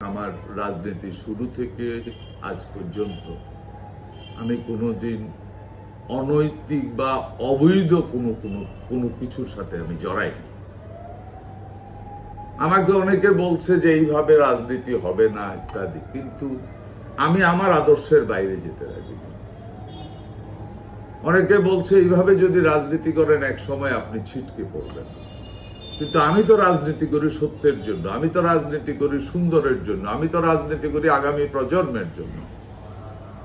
আমার রাজনীতি শুরু থেকে আজ পর্যন্ত আমি কোনোদিন অনৈতিক বা অবৈধ কোনো কিছুর সাথে আমি জড়াইনি। আমাকে অনেকে বলছে যে এইভাবে রাজনীতি হবে না ইত্যাদি, কিন্তু আমি আমার আদর্শের বাইরে যেতে রাজি না। অনেকে বলছে এইভাবে যদি রাজনীতি করেন এক সময় আপনি ছিটকে পড়বেন, কিন্তু আমি তো রাজনীতি করি সত্যের জন্য, আমি তো রাজনীতি করি সুন্দরের জন্য, আমি তো রাজনীতি করি আগামী প্রজন্মের জন্য।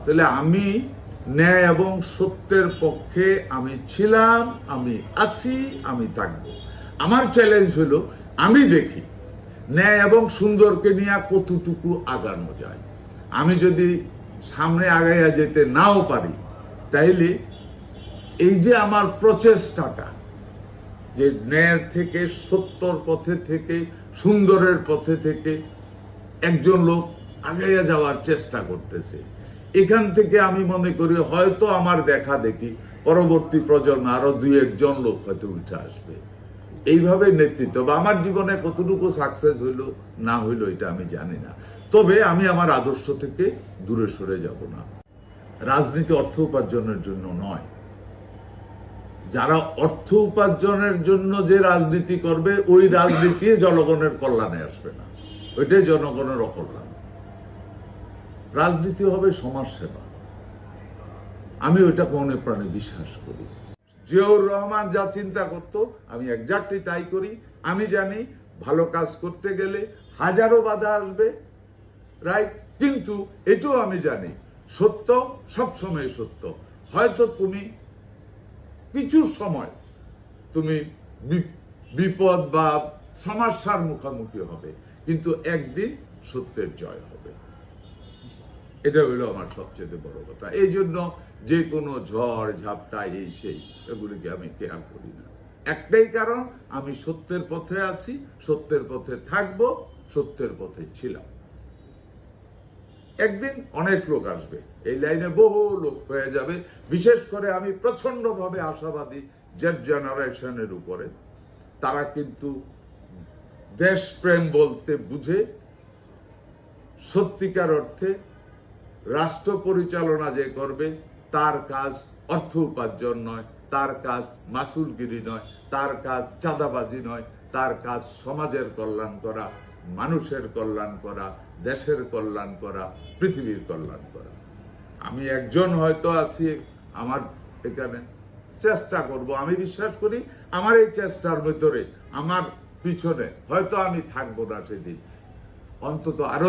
তাহলে আমি ন্যায় এবং সত্যের পক্ষে আমি ছিলাম, আমি আছি, আমি থাকব। আমার চ্যালেঞ্জ হলো আমি দেখি ন্যায় এবং সুন্দরকে নিয়ে কতটুকু আগানো যায়। আমি যদি সামনে আগাইয়া যেতে নাও পারি, তাইলে এই যে আমার প্রচেষ্টাটা যে ন্যায় থেকে সত্যর পথে থেকে সুন্দরের পথে থেকে একজন লোক আগাইয়া যাওয়ার চেষ্টা করতেছে, এখান থেকে আমি মনে করি হয়তো আমার দেখা দেখি পরবর্তী প্রজন্ম আরো 2-1 লোক হয়তো উঠে আসবে। এইভাবে নেতৃত্ব বা আমার জীবনে কতটুকু সাকসেস হইল না হইল এটা আমি জানি না, তবে আমি আমার আদর্শ থেকে দূরে সরে যাব না। রাজনীতি অর্থ উপার্জনের জন্য নয়। যারা অর্থ উপার্জনের জন্য যে রাজনীতি করবে ওই রাজনীতি জনগণের কল্যাণে আসবে না, ওইটাই জনগণের অকল্যাণ। রাজনীতি হবে সমাজ সেবা, আমি ওইটা মনে প্রাণে বিশ্বাস করি। জিয়াউর রহমান যা চিন্তা করত আমি এক্স্যাক্টলি তাই করি। আমি জানি ভালো কাজ করতে গেলে হাজারো বাধা আসবে, রাইট, কিন্তু এটাও আমি জানি সত্য সবসময় সত্য। হয়তো তুমি কিছু সময় তুমি বিপদ বা সমস্যার মুখোমুখি হবে, কিন্তু একদিন সত্যের জয় হবে। এটা হইলো আমার সবচেয়ে বড় কথা। এই জন্য যে কোনো ঝড় ঝাপটা এই সেই এগুলিকে আমি কেয়ার করি না। একটাই কারণ, আমি সত্যের পথে আছি, সত্যের পথে থাকবো, সত্যের পথে ছিলাম। একদিন অনেক লোক আসবে, এই লাইনে বহু লোক হয়ে যাবে। বিশেষ করে আমি প্রচন্ড ভাবে আশাবাদী জেড জেনারেশনের উপরে। তারা কিন্তু দেশপ্রেম বলতে বুঝে, সত্যিকার অর্থে রাষ্ট্র পরিচালনা যে করবে তার কাজ অর্থ উপার্জন নয়, তার কাজ মাসুলগিরি নয়, তার কাজ চাঁদাবাজি নয়, তার কাজ সমাজের কল্যাণ করা, মানুষের কল্যাণ করা, দেশের কল্যাণ করা, পৃথিবীর কল্যাণ করা। আমি একজন হয়তো আছি, আমার এখানে চেষ্টা করব। আমি বিশ্বাস করি আমার এই চেষ্টার ভিতরে, আমার পিছনে হয়তো আমি থাকবো না সেদিন, অন্তত আরো